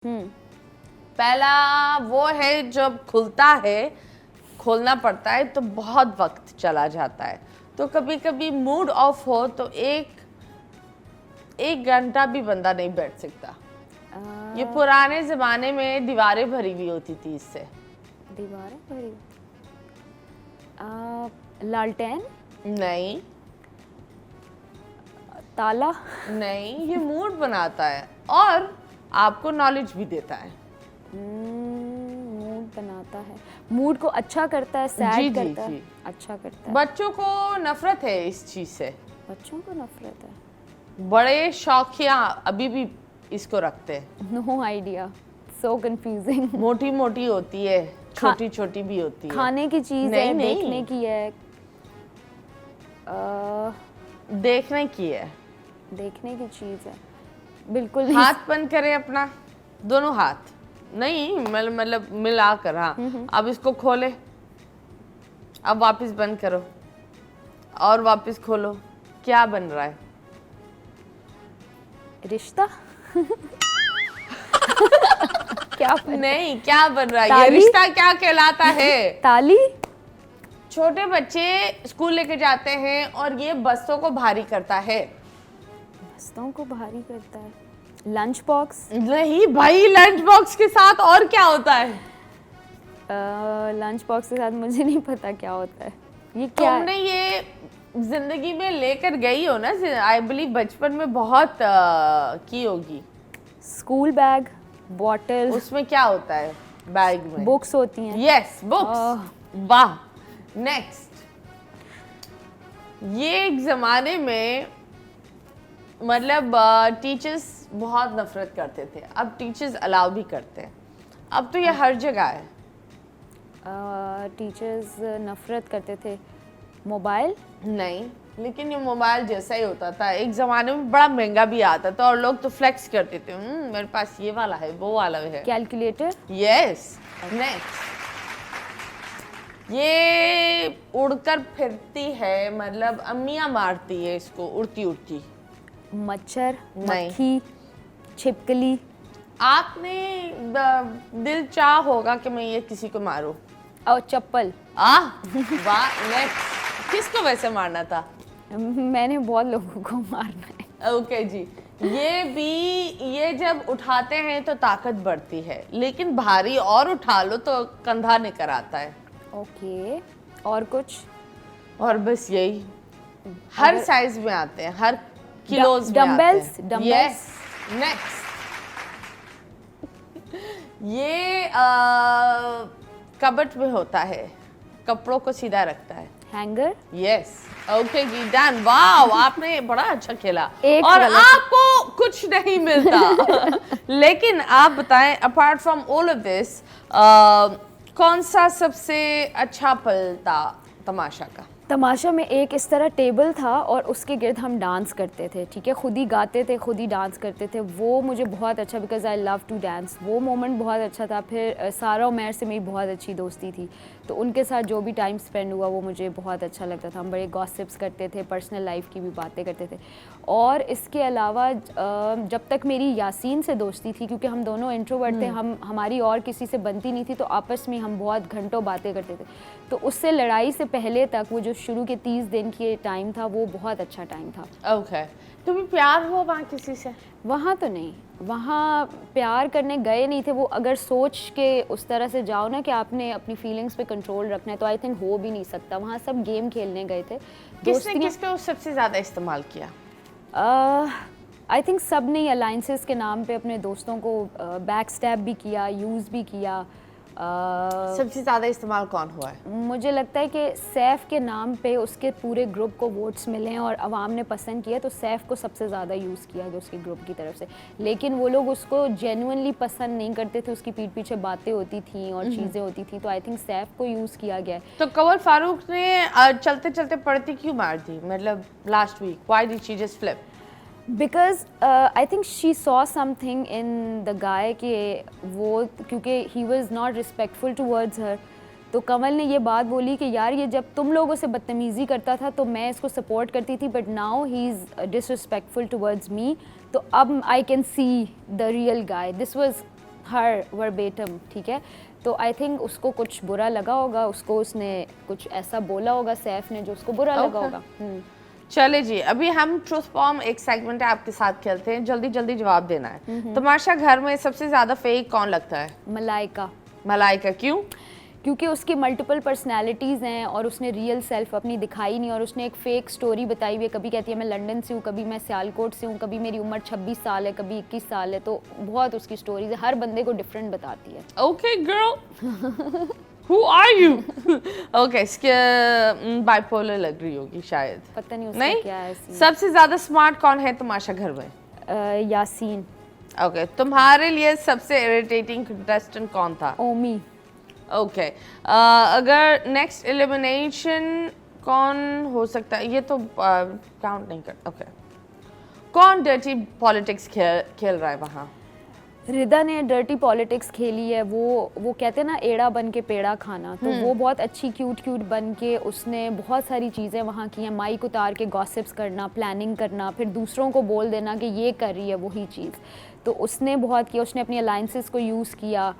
हम्म। पहला वो है जब खुलता है, खोलना पड़ता है तो बहुत वक्त चला जाता है। तो कभी कभी मूड ऑफ हो तो एक घंटा भी बंदा नहीं बैठ सकता। ये पुराने जमाने में दीवारें भरी हुई होती थी इससे। दीवारें भरी। लालटेन। नहीं ताला। नहीं, ये मूड बनाता है और आपको नॉलेज भी देता है। मूड बनाता है, मूड को अच्छा करता है, सैड जी, करता जी, है, अच्छा करता है। बच्चों को नफरत है इस चीज से। बच्चों को नफरत है। बड़े शौकिया अभी भी इसको रखते हैं। No idea, so confusing. मोटी मोटी होती है, छोटी छोटी भी होती है। खाने की चीज है, नहीं, देखने की है। देखने की है। देखने की चीज है, बिल्कुल नहीं। हाथ बंद करें अपना, दोनों हाथ नहीं, मतलब मिलाकर। हाँ, अब इसको खोले, अब वापस बंद करो और वापस खोलो। क्या बन रहा है? रिश्ता। क्या नहीं, क्या बन रहा है? ये ताली? रिश्ता क्या कहलाता है? ताली। छोटे बच्चे स्कूल लेके जाते हैं और ये बस्तों को भारी करता है। बस्तों को भारी करता है। Lunch box. नहीं भाई, लंच बॉक्स के साथ और क्या होता है? लंच बॉक्स के साथ मुझे नहीं पता क्या होता है। ये क्या तुमने है? ये जिंदगी में लेकर गई हो ना, आई बिलीव बचपन में बहुत की होगी। School bag, bottle. उसमें क्या होता है बैग में? बुक्स होती हैं। Yes, books. वाह। नेक्स्ट, ये एक जमाने में मतलब टीचर्स बहुत नफरत करते थे, अब टीचर्स अलाउ भी करते हैं। अब तो ये हर जगह है। टीचर्स नफरत करते थे। मोबाइल। नहीं, लेकिन ये मोबाइल जैसा ही होता था। एक जमाने में बड़ा महंगा भी आता था और लोग तो फ्लेक्स करते थे, मेरे पास ये वाला है, वो वाला है। कैलकुलेटर। यस। नेक्स्ट, ये उड़कर फिरती है, मतलब अम्मियाँ मारती है इसको उड़ती उड़ती। मच्छर, नहीं। मक्खी, छिपकली। आपने दिल चाह होगा कि मैं ये किसी को मारूं। और चप्पल। वाह। नेक्स्ट, किसको वैसे मारना था? मैंने बहुत लोगों को मारना है। ओके जी। ये जब उठाते हैं तो ताकत बढ़ती है, लेकिन भारी और उठा लो तो कंधा निकर आता है। ओके, और कुछ? और बस यही, हर साइज में आते हैं, हर किलोज में आते डंबल्स। हैं। डंबल्स। यस। नेक्स्ट, ये कबट में होता है, कपड़ों को सीधा रखता है। हैंगर। यस। ओके जी, डन। वाओ, आपने बड़ा अच्छा खेला और गलत। आपको कुछ नहीं मिलता। लेकिन आप बताएं, apart from all of this, कौन सा सबसे अच्छा पल था तमाशा का? तमाशा में एक इस तरह टेबल था और उसके गिर्द हम डांस करते थे, ठीक है, खुद ही गाते थे, खुद ही डांस करते थे। वो मुझे बहुत अच्छा, because I love to dance, वो मोमेंट बहुत अच्छा था। फिर सारा और मैर से मेरी बहुत अच्छी दोस्ती थी, तो उनके साथ जो भी टाइम स्पेंड हुआ वो मुझे बहुत अच्छा लगता था। हम बड़े गॉसिप्स करते थे, पर्सनल लाइफ की भी बातें करते थे। और इसके अलावा जब तक मेरी यासीन से दोस्ती थी, क्योंकि हम दोनों इंट्रोवर्ट थे, हमारी और किसी से बनती नहीं थी, तो आपस में हम बहुत घंटों बातें करते थे। तो उससे लड़ाई से पहले तक वो जो शुरू के 30 दिन की टाइम था, वो बहुत अच्छा टाइम था। ओके। तुम्हें प्यार हुआ वहाँ किसी से? वहाँ तो नहीं, वहाँ प्यार करने गए नहीं थे। वो अगर सोच के उस तरह से जाओ ना कि आपने अपनी फीलिंग्स पे कंट्रोल रखना है, तो आई थिंक हो भी नहीं सकता। वहाँ सब गेम खेलने गए थे। किसने किसको सबसे ज्यादा इस्तेमाल किया? आई थिंक सब ने अलाइंसेस के नाम पे अपने दोस्तों को बैक स्टैब भी किया, यूज़ भी किया। सबसे ज्यादा इस्तेमाल कौन हुआ है? मुझे लगता है कि सैफ के नाम पे उसके पूरे ग्रुप को वोट्स मिले और अवाम ने पसंद किया, तो सैफ को सबसे ज़्यादा यूज़ किया गया उसके ग्रुप की तरफ से। लेकिन वो लोग उसको जेन्युइनली पसंद नहीं करते थे, उसकी पीठ पीछे बातें होती थी और चीज़ें होती थी, तो आई थिंक सैफ को यूज़ किया गया है। तो कंवल फारूक ने चलते चलते पड़ती क्यों मार दी, मतलब last week? Why did she just flip? Because I think she saw something in the guy कि वो, क्योंकि he was not respectful towards her, तो कमल ने ये बात बोली कि यार ये जब तुम लोगों से बदतमीज़ी करता था तो मैं इसको सपोर्ट करती थी, but now he is disrespectful towards me, तो अब I can see the real guy. This was her verbatim, ठीक है। तो आई थिंक उसको कुछ बुरा लगा होगा, उसको उसने कुछ ऐसा बोला होगा सैफ ने जो उसको बुरा लगा होगा। चले जी, अभी हम ट्रूथ बॉम्ब एक सेगमेंट है आपके साथ खेलते हैं, जल्दी जल्दी जवाब देना है। तमाशा घर में सबसे ज्यादा फेक कौन लगता है? मलाइका। मलाइका, क्यों? क्योंकि उसकी मल्टीपल पर्सनालिटीज़ हैं और उसने रियल सेल्फ अपनी दिखाई नहीं, और उसने एक फ़ेक स्टोरी बताई हुई है। कभी कहती है मैं लंदन से हूँ, कभी मैं सियालकोट से हूँ, कभी मेरी उम्र 26 साल है, कभी 21 साल है। तो बहुत उसकी स्टोरीज है, हर बंदे को डिफरेंट बताती है। Okay girl, who are you? Okay, bipolar लग रही होगी शायद, पता नहीं उसका नहीं? क्या है सीन। सबसे ज्यादा स्मार्ट कौन है तमाशा घर में? यासीन। ओके, तुम्हारे लिए सबसे इरिटेटिंग कंटेस्टेंट कौन था? ओमी। ओके, अगर नेक्स्ट एलिमिनेशन कौन हो सकता है, ये तो काउंट नहीं कर। ओके, कौन डर्टी पॉलिटिक्स खेल रहा है वहाँ? रिदा ने डर्टी पॉलिटिक्स खेली है। वो कहते हैं ना एड़ा बन के पेड़ा खाना, तो वो बहुत अच्छी क्यूट बन के उसने बहुत सारी चीज़ें वहाँ की हैं। माइक उतार के गॉसिप्स करना, प्लानिंग करना, फिर दूसरों को बोल देना कि ये कर रही है वही चीज़। तो उसने बहुत किया, उसने अपनी अलाइंसेस को यूज़ किया।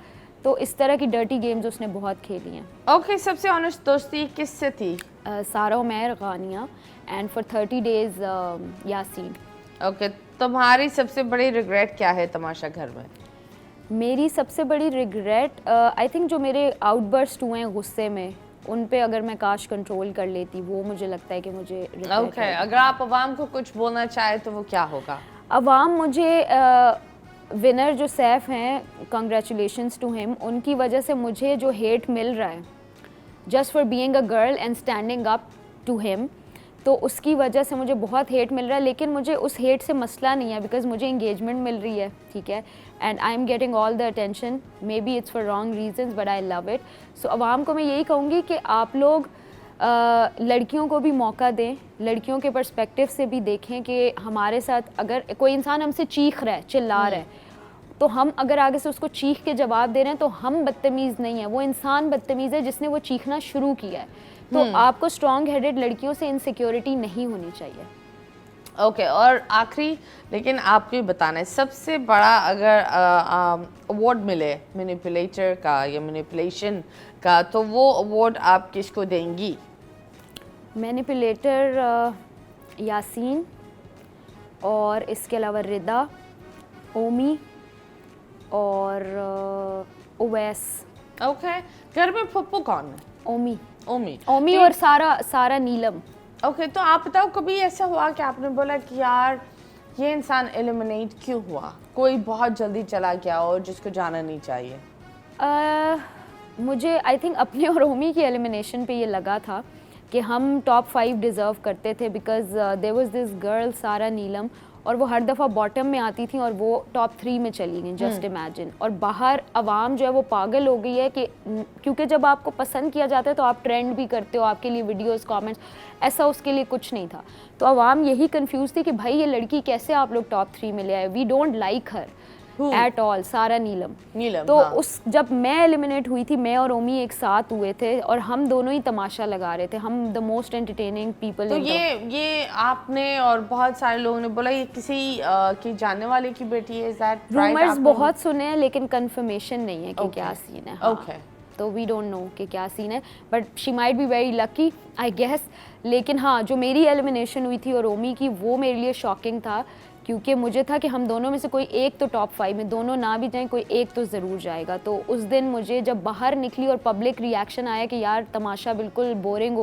तो इस तरह की डर्टी गेम्स उसने बहुत खेली हैं। ओके, सबसे ऑनेस्ट दोस्ती किससे थी? सारा Umair Ghania and for 30 days Yasin. Okay, तुम्हारी सबसे बड़ी रिग्रेट क्या है तमाशा घर में? मेरी सबसे बड़ी रिग्रेट आई थिंक जो मेरे आउटबर्स्ट हुए हैं गुस्से में, उन पे अगर मैं काश कंट्रोल कर लेती, वो मुझे लगता है कि मुझे ओके, अगर आप अवाम को कुछ बोलना चाहे तो वो क्या होगा? अवाम मुझे विनर जो सैफ हैं, कंग्रेचुलेशंस टू हिम, उनकी वजह से मुझे जो हेट मिल रहा है just for being a girl and standing up to him, तो उसकी वजह से मुझे बहुत हेट मिल रहा है। लेकिन मुझे उस हेट से मसला नहीं है, बिकॉज मुझे इंगेजमेंट मिल रही है, ठीक है, and I am getting all the attention. Maybe it's for wrong reasons but I love it. So अवाम को मैं यही कहूँगी कि आप लोग लड़कियों को भी मौका दें, लड़कियों के पर्सपेक्टिव से भी देखें कि हमारे साथ अगर कोई इंसान हमसे चीख रहा है, चिल्ला रहा है, तो हम अगर आगे से उसको चीख के जवाब दे रहे हैं तो हम बदतमीज़ नहीं है, वो इंसान बदतमीज़ है जिसने वो चीखना शुरू किया है। तो आपको स्ट्रॉन्ग हेडेड लड़कियों से इनसिक्योरिटी नहीं होनी चाहिए। ओके, और आखिरी लेकिन आपको ही बताना है, सबसे बड़ा अगर अवार्ड मिले मैनिपुलेटर का या मैनिपुलेशन का, तो वो अवार्ड आप किसको देंगी? मैनिपुलेटर यासीन, और इसके अलावा रिदा, ओमी और उवैस। ओके, घर में पप्पू कौन है? ओमी। ओमी और सारा नीलम। ओके, तो आप बताओ, कभी ऐसा हुआ कि आपने बोला कि यार ये इंसान एलिमिनेट क्यों हुआ, कोई बहुत जल्दी चला गया और जिसको जाना नहीं चाहिए? मुझे आई थिंक अपने और ओमी की एलिमिनेशन पे ये लगा था कि हम टॉप 5 डिज़र्व करते थे, because there was this girl Sara Neelam, और वो हर दफ़ा बॉटम में आती थी और वो टॉप 3 में चली गई, जस्ट इमेजिन। और बाहर आवाम जो है वो पागल हो गई है कि क्योंकि जब आपको पसंद किया जाता है तो आप ट्रेंड भी करते हो, आपके लिए वीडियोस, कमेंट्स, ऐसा उसके लिए कुछ नहीं था। तो आवाम यही कंफ्यूज थी कि भाई ये लड़की कैसे आप लोग टॉप 3 में ले आए, we don't like her at all, Sara Neelam. तो हाँ। उस जब मैं एलिमिनेट हुई थी, मैं और ओमी एक साथ हुए थे और हम दोनों ही तमाशा लगा रहे थे, हम द मोस्ट एंटरटेनिंग पीपल। तो ये आपने और बहुत सारे लोगों ने बोला ये किसी की जानने वाले की बेटी है, इज दैट राइट? रूमर्स बहुत सुने हैं लेकिन कंफर्मेशन नहीं है कि क्या सीन है। हाँ। ओके, तो वी डोंट नो कि क्या सीन है, but she might be very lucky I guess. लेकिन हाँ, जो मेरी एलिमिनेशन हुई थी और ओमी की, वो मेरे लिए शॉकिंग था, क्योंकि मुझे था कि हम दोनों में से कोई एक तो टॉप 5 में, दोनों ना भी जाएं, कोई एक तो ज़रूर जाएगा। तो उस दिन मुझे जब बाहर निकली और पब्लिक रिएक्शन आया कि यार तमाशा बिल्कुल बोरिंग हो